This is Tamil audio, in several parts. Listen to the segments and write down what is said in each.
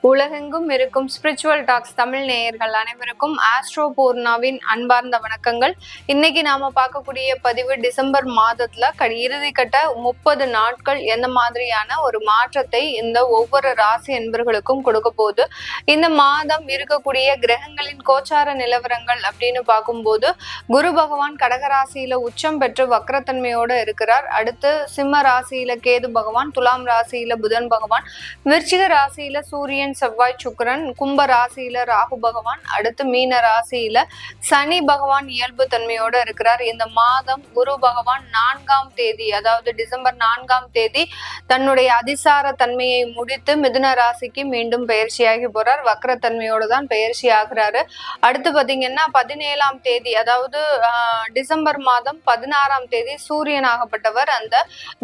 உலகெங்கும் இருக்கும் ஸ்பிரிச்சுவல் டாக்ஸ் தமிழ் நேயர்கள் அனைவருக்கும் ஆஸ்ட்ரோ பூர்ணாவின் அன்பார்ந்த வணக்கங்கள். இன்னைக்கு நாம பார்க்கக்கூடிய பதிவு டிசம்பர் மாதத்துல இறுதி கட்ட 30 நாட்கள் எந்த மாதிரியான ஒரு மாற்றத்தை இந்த ஒவ்வொரு ராசி என்பர்களுக்கும் கொடுக்க போகுது. இந்த மாதம் இருக்கக்கூடிய கிரகங்களின் கோச்சார நிலவரங்கள் அப்படின்னு பார்க்கும்போது குரு பகவான் கடகராசியில உச்சம் பெற்று வக்ரத்தன்மையோட இருக்கிறார். அடுத்து சிம்ம ராசியில கேது பகவான், துலாம் ராசியில புதன் பகவான், விருச்சிக ராசியில சூரியன் செவ்வாய் சுக்கிரன், கும்ப ராசியில ராகு பகவான், அடுத்து மீன ராசியில சனி பகவான் இயல்பு தன்மையோட இருக்கிறார். இந்த மாதம் குரு பகவான் 4ஆம் தேதி, அதாவது டிசம்பர் 4ஆம் தேதி தன்னுடைய அதிசார தன்மையை முடித்து மிதுன ராசிக்கு மீண்டும் பயிற்சியாகி போறார். வக்ரத்தன்மையோட தான் பயிற்சி ஆகிறாரு. அடுத்து பாத்தீங்கன்னா 17ஆம் தேதி, அதாவது டிசம்பர் மாதம் 16ஆம் தேதி சூரியனாகப்பட்டவர் அந்த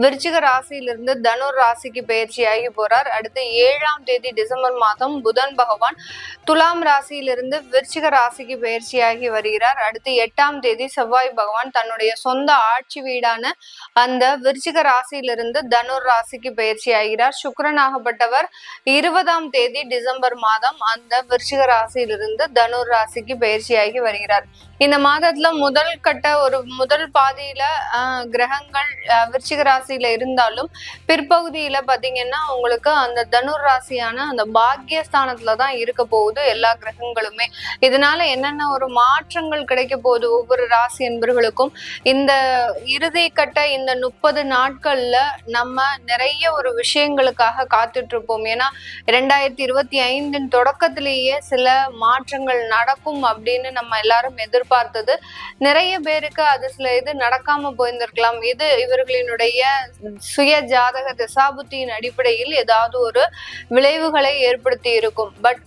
விருச்சிக ராசியிலிருந்து தனுர் ராசிக்கு பயிற்சியாகி போறார். அடுத்து 7ஆம் தேதி டிசம்பர் மாதம் புதன் பகவான் துலாம் ராசியிலிருந்து விருச்சிக ராசிக்கு பயிற்சியாகி வருகிறார். அடுத்து 8ஆம் தேதி செவ்வாய் பகவான் தன்னுடைய சொந்த ஆட்சி வீடான அந்த விருச்சிக ராசியிலிருந்து தனுர் ராசிக்கு பயிற்சி ஆகிறார். சுக்கிரனாகப்பட்டவர் 20ஆம் தேதி டிசம்பர் மாதம் அந்த விருச்சிக ராசியிலிருந்து தனுர் ராசிக்கு பயிற்சியாகி வருகிறார். இந்த மாதத்துல முதல் பாதியில கிரகங்கள் விருச்சிக ராசியில இருந்தாலும் பிற்பகுதியில பாத்தீங்கன்னா உங்களுக்கு அந்த தனுர் ராசியான அந்த பாக்கியஸ்தானத்துலதான் இருக்க போகுது எல்லா கிரகங்களுமே. இதனால என்னென்ன ஒரு மாற்றங்கள் கிடைக்க போகுது ஒவ்வொரு ராசி என்பர்களுக்கும். இந்த இறுதி கட்ட இந்த 30 நாட்கள்ல நம்ம நிறைய ஒரு விஷயங்களுக்காக காத்துட்டு இருப்போம். ஏன்னா 2025 தொடக்கத்திலேயே சில மாற்றங்கள் நடக்கும் அப்படின்னு நம்ம எல்லாரும் எதிர்பார்த்தது. நிறைய பேருக்கு அது சில இது நடக்காம போயிருந்திருக்கலாம். இது இவர்களினுடைய சுய ஜாதக திசாபுத்தியின் அடிப்படையில் ஏதாவது ஒரு விளைவுகளை ஏற்படுத்தி இருக்கும். பட்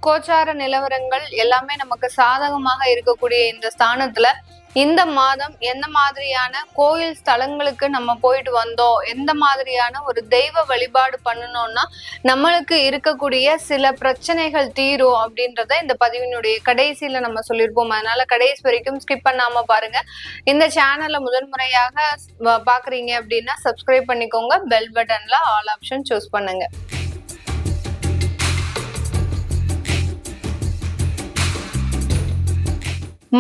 கோச்சார நிலவரங்கள் எல்லாமே நமக்கு சாதகமாக இருக்கக்கூடிய இந்த ஸ்தானத்துல இந்த மாதம் எந்த மாதிரியான கோயில் ஸ்தலங்களுக்கு நம்ம போயிட்டு வந்தோம், எந்த மாதிரியான ஒரு தெய்வ வழிபாடு பண்ணணும்னா நம்மளுக்கு இருக்கக்கூடிய சில பிரச்சனைகள் தீரும் அப்படின்றத இந்த பதிவினுடைய கடைசியில நம்ம சொல்லியிருப்போம். அதனால கடைசி வரைக்கும் ஸ்கிப் பண்ணாம பாருங்க. இந்த சேனல்ல முதன்முறையாக பாக்குறீங்க அப்படின்னா சப்ஸ்கிரைப் பண்ணிக்கோங்க. பெல் பட்டன்ல ஆல் ஆப்ஷன் சூஸ் பண்ணுங்க.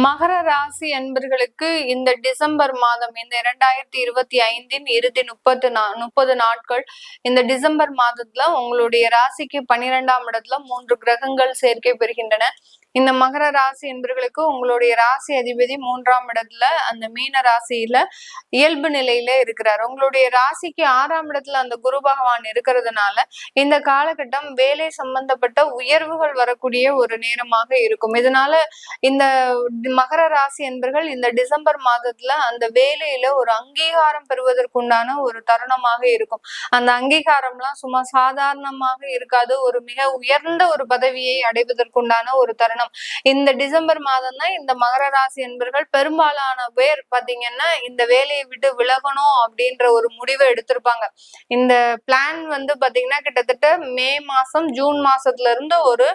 மகர ராசி அன்பர்களுக்கு இந்த டிசம்பர் மாதம், இந்த 2025 இறுதி 30 நாட்கள், இந்த டிசம்பர் மாதத்துல உங்களுடைய ராசிக்கு 12ஆம் இடத்துல 3 கிரகங்கள் சேர்க்கை பெறுகின்றன. இந்த மகர ராசி என்பர்களுக்கு உங்களுடைய ராசி அதிபதி 3ஆம் இடத்துல அந்த மீன ராசியில இயல்பு நிலையில இருக்கிறார். உங்களுடைய ராசிக்கு 6ஆம் இடத்துல அந்த குரு பகவான் இருக்கிறதுனால இந்த காலகட்டம் வேலை சம்பந்தப்பட்ட உயர்வுகள் வரக்கூடிய ஒரு நேரமாக இருக்கும். இதனால இந்த மகர ராசி என்பர்கள் இந்த டிசம்பர் மாதத்துல அந்த வேலையில ஒரு அங்கீகாரம் பெறுவதற்குண்டான ஒரு தருணமாக இருக்கும். அந்த அங்கீகாரம்லாம் சும்மா சாதாரணமாக இருக்காது. ஒரு மிக உயர்ந்த ஒரு பதவியை அடைவதற்குண்டான ஒரு தருணம் இந்த டிசம்பர் மாதம் தான். இந்த மகர ராசி என்பர்கள் பெரும்பாலான பேர் பாத்தீங்கன்னா இந்த வேலையை விட்டு விலகணும் அப்படின்ற ஒரு முடிவை எடுத்திருப்பாங்க. இந்த பிளான் பாத்தீங்கன்னா கிட்டத்தட்ட மே மாசம் ஜூன் மாசத்துல இருந்து ஒரு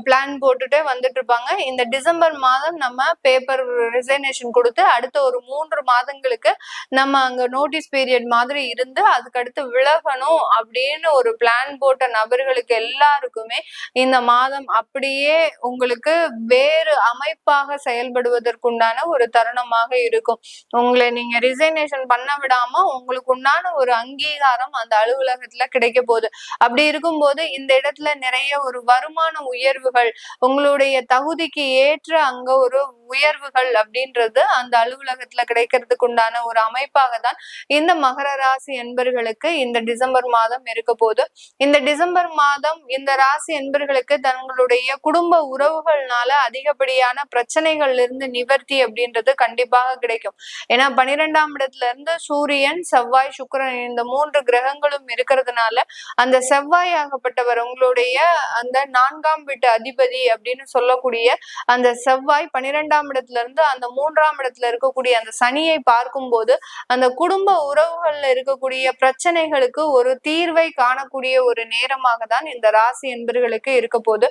பிளான் போட்டுட்டே வந்துட்டு இருப்பாங்க. இந்த டிசம்பர் மாதம் நம்ம பேப்பர் ரிசைனேஷன் கொடுத்து அடுத்த ஒரு 3 மாதங்களுக்கு நம்ம அங்க நோட்டீஸ் பீரியட் மாதிரி இருந்து அதுக்கு அடுத்து விலகணும் அப்படின்னு ஒரு பிளான் போட்ட நபர்களுக்கு எல்லாருக்குமே இந்த மாதம் அப்படியே உங்களுக்கு வேறு அமைப்பாக செயல்படுவதற்குண்டான ஒரு தருணமாக இருக்கும். உங்களை நீங்க ரிசைனேஷன் பண்ண விடாம உங்களுக்கு உண்டான ஒரு அங்கீகாரம் அந்த அலுவலகத்துல கிடைக்க போகுது. அப்படி இருக்கும்போது இந்த இடத்துல நிறைய ஒரு வருமான உயர்வுகள், உங்களுடைய தகுதிக்கு ஏற்ற அங்க ஒரு உயர்வுகள் அப்படின்றது அந்த அலுவலகத்துல கிடைக்கிறதுக்கு உண்டான ஒரு அமைப்பாக தான் இந்த மகர ராசி என்பர்களுக்கு இந்த டிசம்பர் மாதம் இருக்க போகுது. இந்த டிசம்பர் மாதம் இந்த ராசி என்பர்களுக்கு தங்களுடைய குடும்ப உறவுகள்னால அதிகப்படியான பிரச்சனைகள்ல இருந்து நிவர்த்தி அப்படின்றது கண்டிப்பாக கிடைக்கும். ஏன்னா 12ஆம் இடத்துல இருந்து சூரியன், செவ்வாய், சுக்கிரன் இந்த 3 கிரகங்களும் இருக்கிறதுனால அந்த செவ்வாய் ஆகப்பட்டவர் உங்களுடைய அந்த 4ஆம் வீட்டு அதிபதி அப்படின்னு சொல்லக்கூடிய அந்த செவ்வாய் 12ஆம் இடத்துல இருந்து அந்த 3ஆம் இடத்துல இருக்கக்கூடிய அந்த சனியை பார்க்கும் போது அந்த குடும்ப உறவுகள்ல இருக்கக்கூடிய பிரச்சனைகளுக்கு ஒரு தீர்வை காணக்கூடிய ஒரு நேரமாக தான் இந்த ராசி என்பர்களுக்கு இருக்க போது.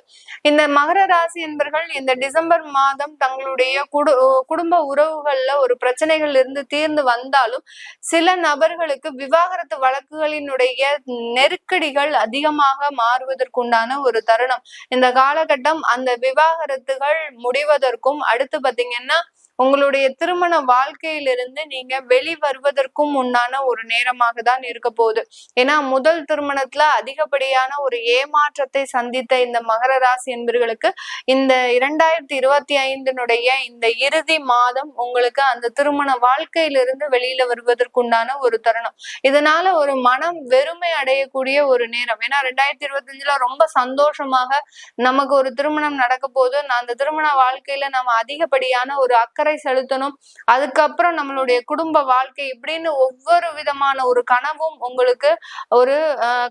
இந்த மகர ராசி ராசி என்பர்கள் இந்த டிசம்பர் மாதம் தங்களுடைய குடும்ப உறவுகள்ல ஒரு பிரச்சனைகள் இருந்து தீர்ந்து வந்தாலும் சில நபர்களுக்கு விவாகரத்து வழக்குகளினுடைய நெருக்கடிகள் அதிகமாக மாறுவதற்குண்டான ஒரு தருணம் இந்த காலகட்டம். அந்த விவாகரத்துகள் முடிவதற்கும் அடுத்து பாத்தீங்கன்னா உங்களுடைய திருமண வாழ்க்கையிலிருந்து நீங்க வெளிவருவதற்கும் உண்டான ஒரு நேரமாக தான் இருக்க போகுது. ஏன்னா முதல் திருமணத்துல அதிகப்படியான ஒரு ஏமாற்றத்தை சந்தித்த இந்த மகர ராசி என்பர்களுக்கு இந்த 2025 இந்த இறுதி மாதம் உங்களுக்கு அந்த திருமண வாழ்க்கையிலிருந்து வெளியில வருவதற்குண்டான ஒரு தருணம். இதனால ஒரு மனம் வெறுமை அடையக்கூடிய ஒரு நேரம். ஏன்னா 2025 ரொம்ப சந்தோஷமாக நமக்கு ஒரு திருமணம் நடக்க போது, அந்த திருமண வாழ்க்கையில நம்ம அதிகப்படியான ஒரு அக்கறை செலுத்தணும், அதுக்கப்புறம் நம்மளுடைய குடும்ப வாழ்க்கை இப்படின்னு ஒவ்வொரு விதமான ஒரு கனவும் உங்களுக்கு ஒரு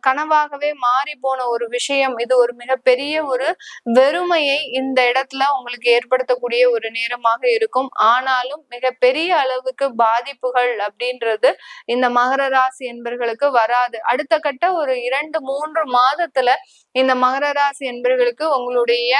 கனவாகவே மாறி போன ஒரு விஷயம். இது ஒரு மிகப்பெரிய ஒரு வெறுமையை இந்த இடத்துல உங்களுக்கு ஏற்படுத்தக்கூடிய ஒரு நேரமாக இருக்கும். ஆனாலும் மிகப்பெரிய அளவுக்கு பாதிப்புகள் அப்படின்றது இந்த மகர ராசி என்பர்களுக்கு வராது. அடுத்த கட்ட ஒரு 2-3 மாதத்துல இந்த மகர ராசி என்பர்களுக்கு உங்களுடைய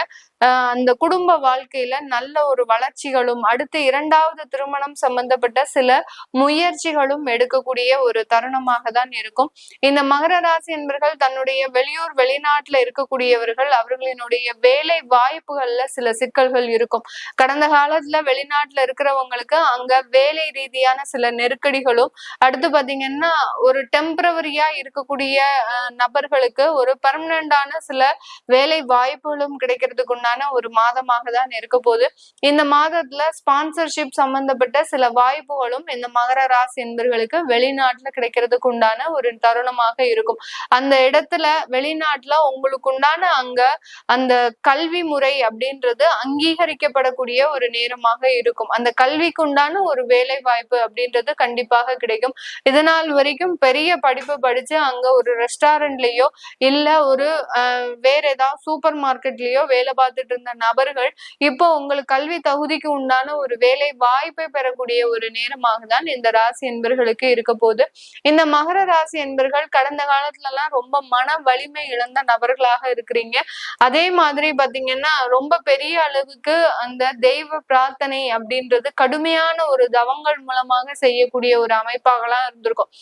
அந்த குடும்ப வாழ்க்கையில நல்ல ஒரு வளர்ச்சிகளும் அடுத்து 2வது திருமணம் சம்பந்தப்பட்ட சில முயற்சிகளும் எடுக்கக்கூடிய ஒரு தருணமாக தான் இருக்கும். இந்த மகர ராசி என்பர்கள் தன்னுடைய வெளியூர் வெளிநாட்டுல இருக்கக்கூடியவர்கள் அவர்களினுடைய வேலை வாய்ப்புகள்ல சில சிக்கல்கள் இருக்கும். கடந்த காலத்துல வெளிநாட்டுல இருக்கிறவங்களுக்கு அங்க வேலை ரீதியான சில நெருக்கடிகளும் அடுத்து பாத்தீங்கன்னா ஒரு டெம்பரவரியா இருக்கக்கூடிய நபர்களுக்கு ஒரு பெர்மனண்டான சில வேலை வாய்ப்புகளும் கிடைக்கிறதுக்கு ஒரு மாதமாக தான் இருக்க போகுது. இந்த மாதத்துல ஸ்பான்சர்ஷிப் சம்பந்தப்பட்ட சில வாய்ப்புகளும் இந்த மகர ராசி என்பர்களுக்கு வெளிநாட்டுல கிடைக்கிறதுக்கு உண்டான ஒரு தருணமாக இருக்கும். அந்த இடத்துல வெளிநாட்டுல உங்களுக்கு உண்டான அங்க அந்த கல்வி முறை அப்படின்றது அங்கீகரிக்கப்படக்கூடிய ஒரு நேரமாக இருக்கும். அந்த கல்விக்கு உண்டான ஒரு வேலை வாய்ப்பு அப்படின்றது கண்டிப்பாக கிடைக்கும். இதனால் வரைக்கும் பெரிய படிப்பு படிச்சு அங்க ஒரு ரெஸ்டாரண்ட்லயோ இல்ல ஒரு வேற ஏதாவது சூப்பர் மார்க்கெட்லயோ வேலை பார்த்துட்டு இருந்த நபர்கள் இப்போ உங்களுக்கு கல்வி தகுதிக்கு உண்டான ஒரு வேலை வாய்ப்பை பெறக்கூடிய ஒரு நேரமாக தான் இந்த ராசி என்பர்களுக்கு இருக்க போகுது. இந்த மகர ராசி என்பர்கள் கடந்த காலத்துல எல்லாம் ரொம்ப மன வலிமை இழந்த நபர்களாக இருக்கிறீங்க. அதே மாதிரி பாத்தீங்கன்னா ரொம்ப பெரிய அளவுக்கு அந்த தெய்வ பிரார்த்தனை அப்படின்றது கடுமையான ஒரு தவங்கள் மூலமாக செய்யக்கூடிய ஒரு அமைப்பாகலாம் இருந்திருக்கும்.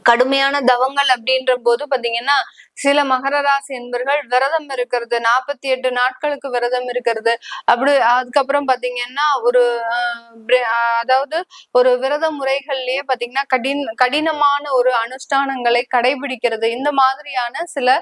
கடுமையான தவங்கள் அப்படின்ற போது பாத்தீங்கன்னா சில மகர ராசி என்பர்கள் விரதம் இருக்கிறது, 48 நாட்களுக்கு விரதம் இருக்கிறது. அப்படி அதுக்கப்புறம் பாத்தீங்கன்னா ஒரு அதாவது ஒரு விரத முறைகள்லயே பாத்தீங்கன்னா கடினமான ஒரு அனுஷ்டானங்களை கடைபிடிக்கிறது. இந்த மாதிரியான சில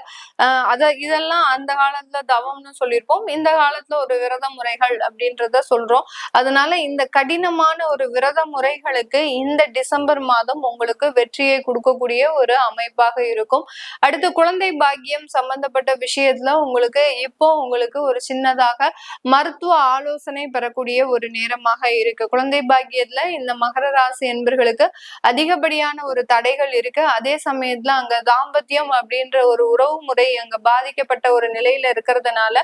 இதெல்லாம் அந்த காலத்துல தவம்னு சொல்லியிருப்போம். இந்த காலத்துல ஒரு விரத முறைகள் அப்படின்றத சொல்றோம். அதனால இந்த கடினமான ஒரு விரத முறைகளுக்கு இந்த டிசம்பர் மாதம் உங்களுக்கு வெற்றியை கொடுக்கக்கூடிய ஒரு அமைப்பாக இருக்கும். அடுத்து குழந்தை பாக்கியம் சம்பந்தப்பட்ட விஷயத்துல உங்களுக்கு ஒரு சின்னதாக மருத்துவ ஆலோசனை பெறக்கூடிய ஒரு நேரமாக இருக்கு. குழந்தை பாக்கியத்துல இந்த மகர ராசி என்பர்களுக்கு அதிகப்படியான ஒரு தடைகள் இருக்கு. அதே சமயத்துல அங்க தாம்பத்தியம் அப்படின்ற ஒரு உறவு முறை அங்க பாதிக்கப்பட்ட ஒரு நிலையில இருக்கிறதுனால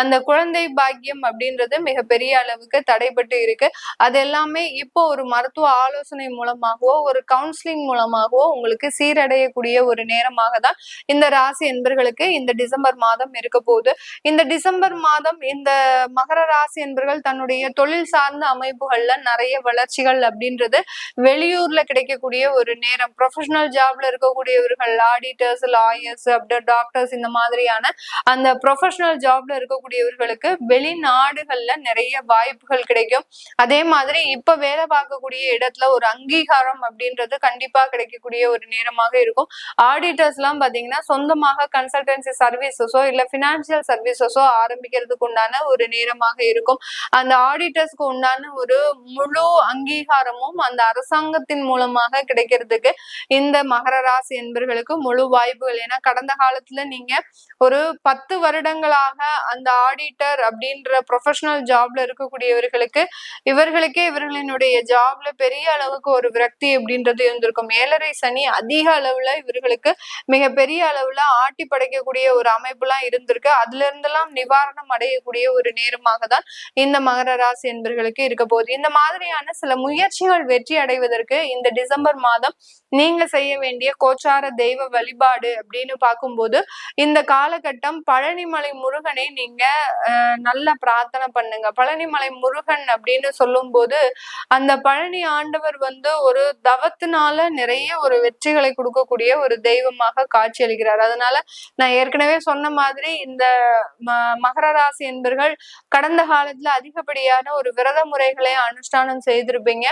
அந்த குழந்தை பாக்கியம் அப்படின்றது மிகப்பெரிய அளவுக்கு தடைபட்டு இருக்கு. அது எல்லாமே இப்போ ஒரு மருத்துவ ஆலோசனை மூலமாகவோ ஒரு கவுன்சிலிங் மூலமாகவோ உங்களுக்கு சீரடையக்கூடிய ஒரு நேரமாக தான் இந்த ராசி என்பர்களுக்கு இந்த டிசம்பர் மாதம் இருக்க போகுது. இந்த டிசம்பர் மாதம் இந்த மகர ராசி என்பர்கள் தன்னுடைய தொழில் சார்ந்த அமைப்புகள்ல நிறைய வளர்ச்சிகள் அப்படின்றது வெளியூர்ல கிடைக்கக்கூடிய ஒரு நேரம். ப்ரொஃபஷனல் ஜாப்ல இருக்கக்கூடியவர்கள் ஆடிட்டர்ஸ், லாயர்ஸ், டாக்டர்ஸ் இந்த மாதிரியான அந்த ப்ரொஃபஷனல் ஜாப்ல இருக்கக்கூடியவர்களுக்கு வெளிநாடுகள்ல நிறைய வாய்ப்புகள் கிடைக்கும். அதே மாதிரி இப்ப வேலை பார்க்கக்கூடிய இடத்துல ஒரு அங்கீகாரம் அப்படின்றது கண்டிப்பா கிடைக்கக்கூடிய ஒரு நேரமாக இருக்கும். ஆடிட்டர்ஸ் எல்லாம் பாத்தீங்கன்னா சொந்தமாக கன்சல்டன்சி சர்வீசஸோ இல்ல பினான்சியல் சர்வீசஸோ ஆரம்பிக்கிறதுக்கு உண்டான ஒரு நேரமாக இருக்கும். அந்த ஆடிட்டர்ஸ்க்கு உண்டான ஒரு முழு அங்கீகாரமும் அந்த அரசாங்கத்தின் மூலமாக கிடைக்கிறதுக்கு இந்த மகர ராசி என்பர்களுக்கு முழு வாய்ப்புகள். ஏன்னா கடந்த காலத்துல நீங்க ஒரு 10 வருடங்களாக அந்த ஆடிட்டர் அப்படின்ற ப்ரொஃபஷனல் ஜாப்ல இருக்கக்கூடியவர்களுக்கு இவர்களினுடைய ஜாப்ல பெரிய அளவுக்கு ஒரு விரக்தி அப்படின்றது இருந்திருக்கும். 7.5 சனி அதிக அளவுல இவர்களுக்கு மிகப்பெரிய அளவுல எல்லாம் ஆட்டி படைக்கக்கூடிய ஒரு அமைப்பு எல்லாம் இருந்திருக்கு. அதுல இருந்தெல்லாம் நிவாரணம் அடையக்கூடிய ஒரு நேரமாக தான் இந்த மகர ராசி என்பர்களுக்கு இருக்க போகுது. இந்த மாதிரியான சில முயற்சிகள் வெற்றி அடைவதற்கு இந்த டிசம்பர் மாதம் நீங்க செய்ய வேண்டிய கோச்சார தெய்வ வழிபாடு அப்படின்னு பார்க்கும்போது இந்த காலகட்டம் பழனிமலை முருகனை நீங்க நல்லா பிரார்த்தனை பண்ணுங்க. பழனிமலை முருகன் அப்படின்னு சொல்லும் போது அந்த பழனி ஆண்டவர் ஒரு தவத்தினால நிறைய ஒரு வெற்றிகளை கொடுக்கக்கூடிய ஒரு தெய்வமாக காட்சி அளிக்கிறார். அதனால நான் ஏற்கனவே சொன்ன மாதிரி இந்த மகர ராசி என்பர்கள் கடந்த காலத்துல அதிகப்படியான ஒரு விரத முறைகளை அனுஷ்டானம் செய்திருப்பீங்க.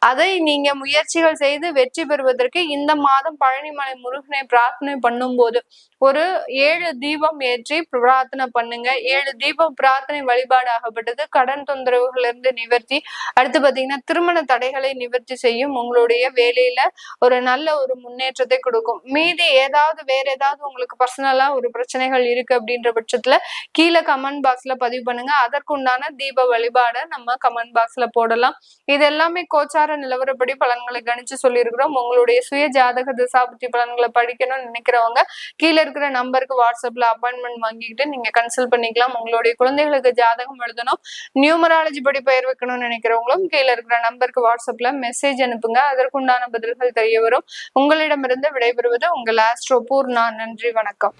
அதை நீங்க முயற்சிகள் செய்து வெற்றி பெறுவதற்கு இந்த மாதம் பழனிமலை முருகனை பிரார்த்தனை பண்ணும் போது ஒரு 7 தீபம் ஏற்றி பிரார்த்தனை பண்ணுங்க. 7 தீபம் பிரார்த்தனை வழிபாடு ஆகப்பட்டது கடன் தொந்தரவுகள் இருந்து நிவர்த்தி, அடுத்து பாத்தீங்கன்னா திருமண தடைகளை நிவர்த்தி செய்யும், உங்களுடைய வேலையில ஒரு நல்ல ஒரு முன்னேற்றத்தை கொடுக்கும். மீதி வேற ஏதாவது உங்களுக்கு பர்சனலா ஒரு பிரச்சனைகள் இருக்கு அப்படின்ற பட்சத்துல கீழே கமெண்ட் பாக்ஸ்ல பதிவு பண்ணுங்க. அதற்குண்டான தீப வழிபாட நம்ம கமெண்ட் பாக்ஸ்ல போடலாம். இது எல்லாமே கோச்சார நிலவரப்படி பலன்களை கணிச்சு சொல்லியிருக்கிறோம். உங்களுடைய சுய ஜாதக திசாபுத்தி பலன்களை படிக்கணும்னு நினைக்கிறவங்க கீழே இருக்கிற நம்பருக்கு வாட்ஸ்அப்ல அப்பாயின்மெண்ட் வாங்கிக்கிட்டு நீங்க கன்சல்ட் பண்ணிக்கலாம். உங்களுடைய குழந்தைகளுக்கு ஜாதகம் எழுதணும், நியூமராலஜி படி பெயர் வைக்கணும்னு நினைக்கிறவங்களும் கீழே இருக்கிற நம்பருக்கு வாட்ஸ்அப்ல மெசேஜ் அனுப்புங்க. அதற்குண்டான பதில்கள் தெரிய வரும். உங்களிடமிருந்து விடைபெறுவது உங்கள் ஆஸ்ட்ரோ பூர்ணா. நன்றி, வணக்கம்.